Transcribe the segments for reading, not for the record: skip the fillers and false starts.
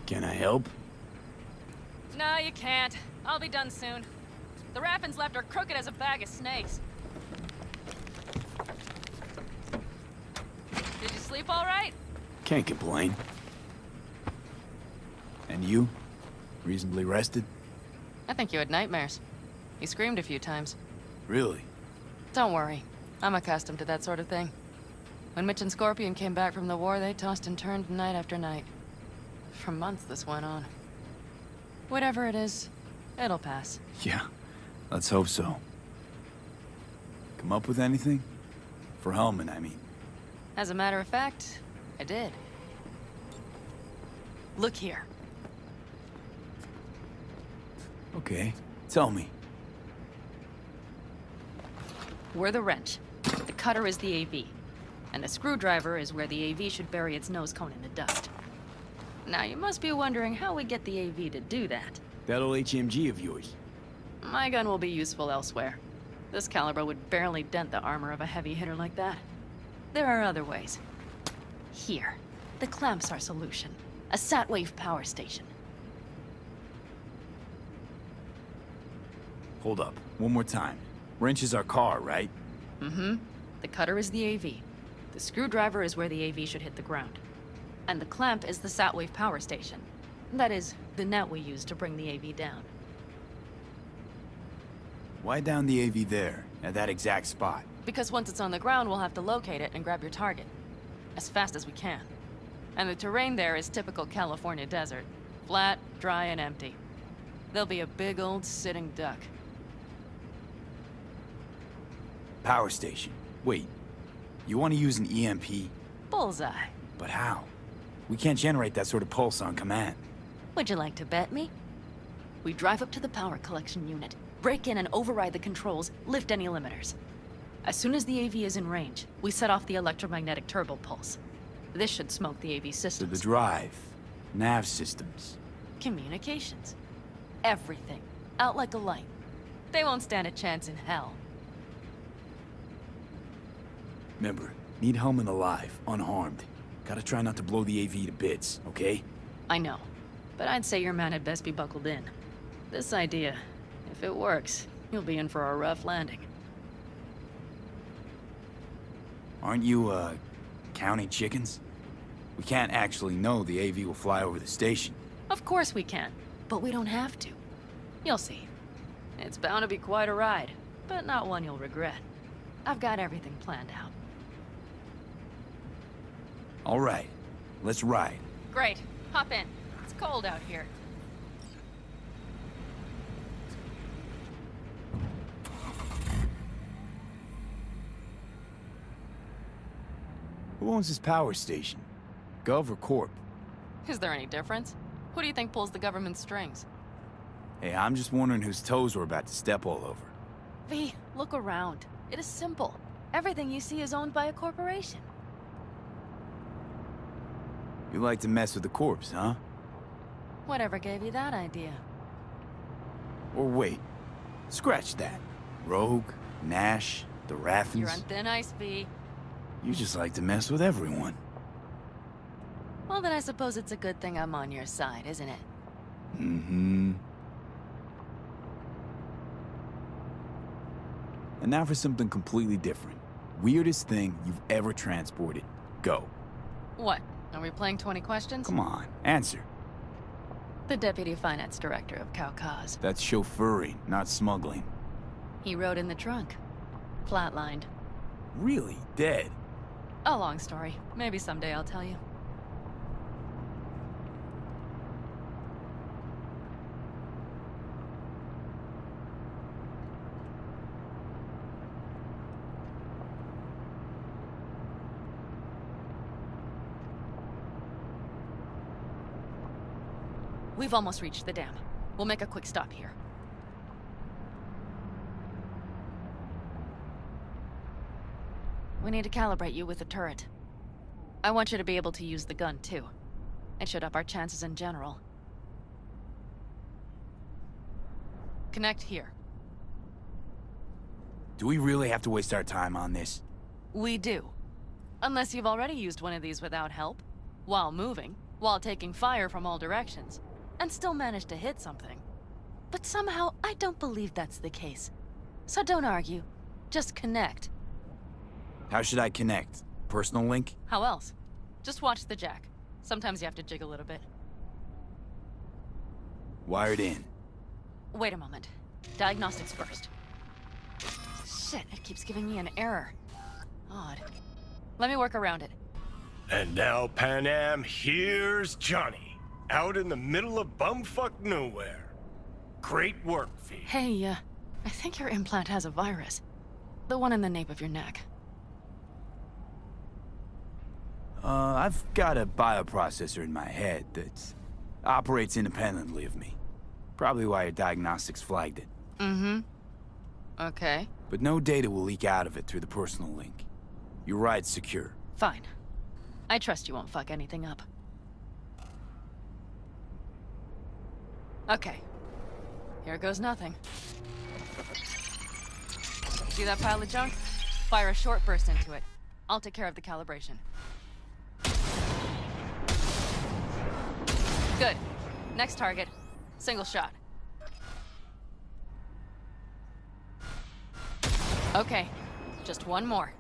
Can I help? No, you can't. I'll be done soon. The raffins left are crooked as a bag of snakes. Did you sleep all right? Can't complain. And you? Reasonably rested? I think you had nightmares. You screamed a few times. Really? Don't worry. I'm accustomed to that sort of thing. When Mitch and Scorpion came back from the war, they tossed and turned night after night. For months this went on. Whatever it is, it'll pass. Yeah, let's hope so. Come up with anything? For Hellman, I mean. As a matter of fact, I did. Look here. Okay, tell me. We're the wrench. The cutter is the AV. And the screwdriver is where the AV should bury its nose cone in the dust. Now, you must be wondering how we get the AV to do that. That old HMG of yours. My gun will be useful elsewhere. This caliber would barely dent the armor of a heavy hitter like that. There are other ways. Here. The clamp's our solution. A sat-wave power station. Hold up, one more time. Wrench is our car, right? Mm-hmm. The cutter is the AV. The screwdriver is where the AV should hit the ground. And the clamp is the sat-wave power station. That is, the net we use to bring the AV down. Why down the AV there, at that exact spot? Because once it's on the ground, we'll have to locate it and grab your target. As fast as we can. And the terrain there is typical California desert. Flat, dry, and empty. There'll be a big old sitting duck. Power station. Wait, you want to use an EMP? Bullseye. But how? We can't generate that sort of pulse on command. Would you like to bet me? We drive up to the power collection unit, break in and override the controls, lift any limiters. As soon as the AV is in range, we set off the electromagnetic turbo pulse. This should smoke the AV So systems. the drive, nav systems. Communications. Everything. Out like a light. They won't stand a chance in hell. Remember, need Hellman alive, unharmed. Gotta try not to blow the AV to bits, okay? I know. But I'd say your man had best be buckled in. This idea, if it works, you'll be in for a rough landing. Aren't you, counting chickens? We can't actually know the AV will fly over the station. Of course we can, but we don't have to. You'll see. It's bound to be quite a ride, but not one you'll regret. I've got everything planned out. All right, let's ride. Great. Hop in. It's cold out here. Who owns this power station? Gov or Corp? Is there any difference? Who do you think pulls the government's strings? Hey, I'm just wondering whose toes we're about to step all over. V, look around. It is simple. Everything you see is owned by a corporation. You like to mess with the corpse, huh? Whatever gave you that idea? Or wait, scratch that. Rogue, Nash, the Raffins. You're on thin ice, V. You just like to mess with everyone. Well, then I suppose it's a good thing I'm on your side, isn't it? Mm-hmm. And now for something completely different. Weirdest thing you've ever transported. Go. What? Are we playing 20 questions? Come on, answer. The Deputy Finance Director of Kaukaz. That's chauffeuring, not smuggling. He rode in the trunk. Flatlined. Really? Dead? A long story. Maybe someday I'll tell you. We've almost reached the dam. We'll make a quick stop here. We need to calibrate you with the turret. I want you to be able to use the gun, too. It should up our chances in general. Connect here. Do we really have to waste our time on this? We do. Unless you've already used one of these without help, while moving. while taking fire from all directions, and still manage to hit something. But somehow, I don't believe that's the case. So don't argue. Just connect. How should I connect? Personal link? How else? Just watch the jack. Sometimes you have to jig a little bit. Wired in. Wait a moment. Diagnostics first. Shit, it keeps giving me an error. Odd. Let me work around it. And now, Pan Am, here's Johnny. Out in the middle of bumfuck nowhere. Great work, V. Hey, I think your implant has a virus. The one in the nape of your neck. I've got a bioprocessor in my head that operates independently of me. Probably why your diagnostics flagged it. Mm-hmm. Okay. But no data will leak out of it through the personal link. Your ride's secure. Fine. I trust you won't fuck anything up. Okay. Here goes nothing. See that pile of junk? Fire a short burst into it. I'll take care of the calibration. Good. Next target. Single shot. Okay. Just one more.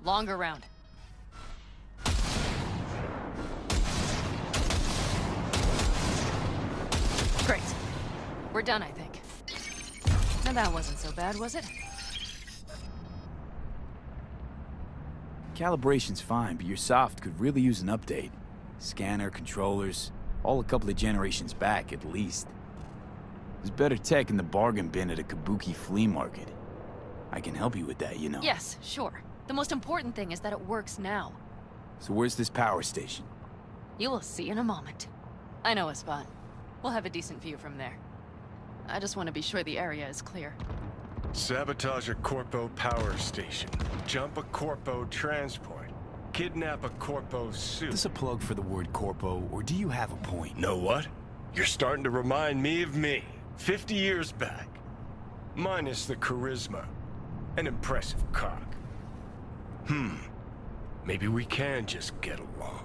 Longer round. Great. We're done, I think. Now that wasn't so bad, was it? Calibration's fine, but your soft could really use an update. Scanner, controllers, all a couple of generations back at least. There's better tech in the bargain bin at a kabuki flea market. I can help you with that, you know. Yes, sure. The most important thing is that it works now. So where's this power station? You will see in a moment. I know a spot. We'll have a decent view from there. I just want to be sure the area is clear. Sabotage a Corpo power station. Jump a Corpo transport. Kidnap a Corpo suit. Is this a plug for the word corpo, or do you have a point? Know what? You're starting to remind me of me. 50 years back. Minus the charisma. An impressive cock. Maybe we can just get along.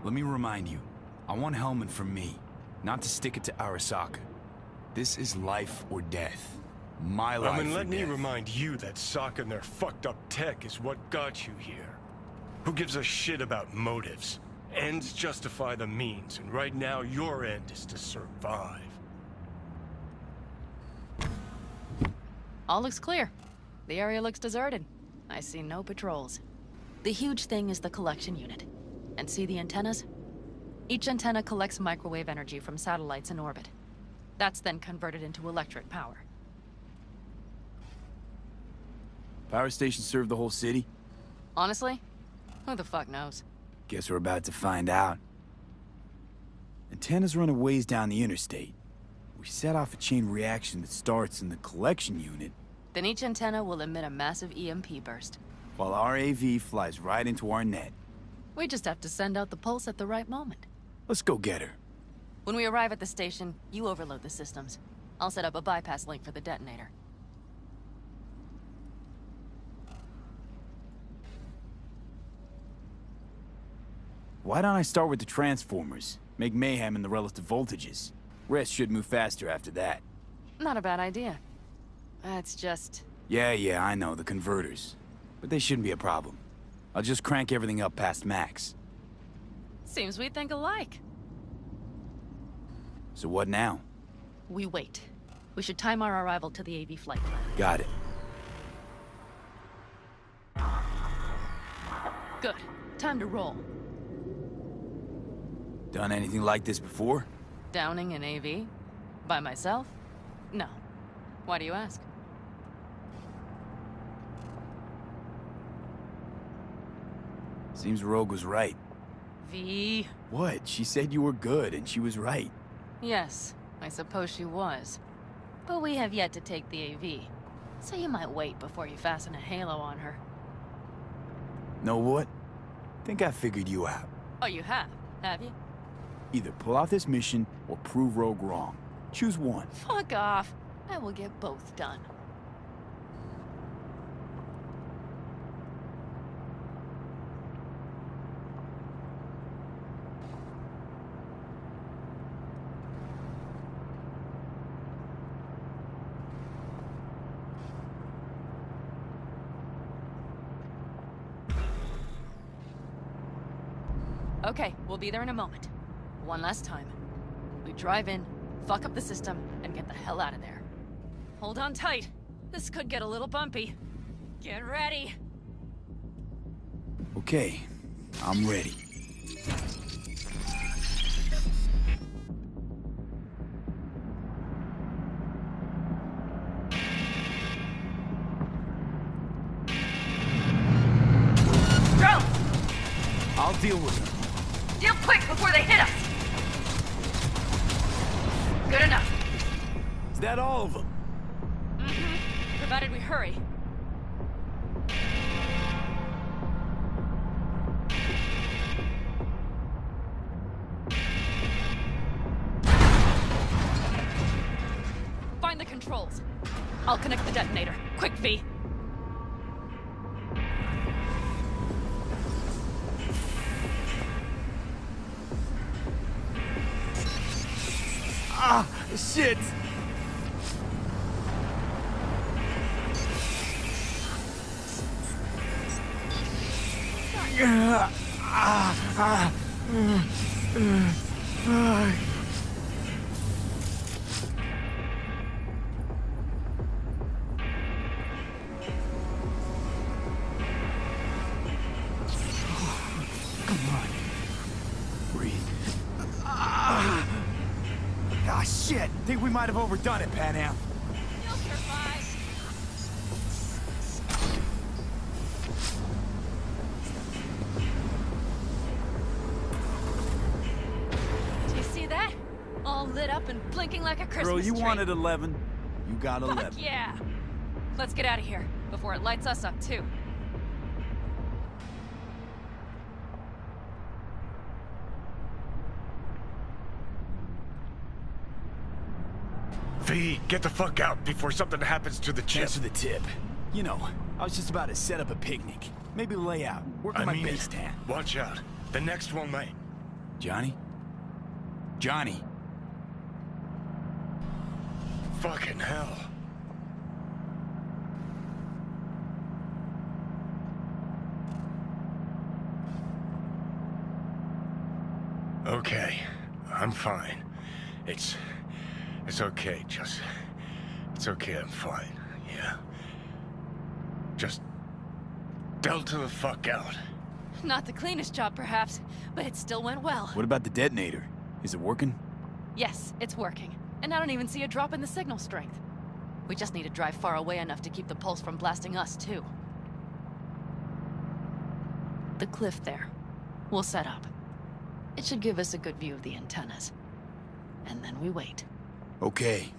Let me remind you, I want Hellman from me, not to stick it to Arasaka. This is life or death. My life And or let me death. remind you that Sokka and their fucked up tech is what got you here. Who gives a shit about motives? Ends justify the means, and right now your end is to survive. All looks clear. The area looks deserted. I see no patrols. The huge thing is the collection unit. And see the antennas? Each antenna collects microwave energy from satellites in orbit. That's then converted into electric power. Power station serve the whole city? Honestly, who the fuck knows? Guess we're about to find out. Antennas run a ways down the interstate. We set off a chain reaction that starts in the collection unit, Then each antenna will emit a massive EMP burst. while our AV flies right into our net. We just have to send out the pulse at the right moment. Let's go get her. When we arrive at the station, you overload the systems. I'll set up a bypass link for the detonator. Why don't I start with the transformers? Make mayhem in the relative voltages. Rest should move faster after that. Not a bad idea. It's just... Yeah, I know, the converters. But they shouldn't be a problem. I'll just crank everything up past max. seems we think alike. So what now? We wait. We should time our arrival to the AV flight plan. Got it. Good. Time to roll. Done anything like this before? Downing an AV? By myself? No. Why do you ask? Seems Rogue was right. V. What? She said you were good, and she was right. Yes, I suppose she was. But we have yet to take the AV. So you might wait before you fasten a halo on her. Know what? Think I figured you out. Oh, you have you? Either pull off this mission, or prove Rogue wrong. Choose one. Fuck off. I will get both done. Okay, we'll be there in a moment. One last time. We drive in, fuck up the system, and get the hell out of there. Hold on tight. This could get a little bumpy. Get ready. Okay, I'm ready. Drone! I'll deal with them. Deal quick before they hit us! Good enough. Is that all of them? Mm-hmm. Provided we hurry. Find the controls. I'll connect the detonator. Quick, V. Ah, shit! Come on. Breathe. Ah, shit! Think we might have overdone it, Panam. You'll survive. Do you see that? All lit up and blinking like a Christmas Girl, you tree. wanted 11. You got 11. Fuck yeah! Let's get out of here before it lights us up too. V, get the fuck out before something happens to the chip. Thanks for the tip. You know, I was just about to set up a picnic. Maybe lay out, work on my base tan. Watch out. The next one might. Johnny? Johnny? Fucking hell. Okay, I'm fine. It's okay, just... It's okay, I'm fine, yeah. Just... Delta the fuck out. Not the cleanest job, perhaps, but it still went well. What about the detonator? Is it working? Yes, it's working. And I don't even see a drop in the signal strength. We just need to drive far away enough to keep the pulse from blasting us, too. The cliff there. We'll set up. It should give us a good view of the antennas. And then we wait. Okay,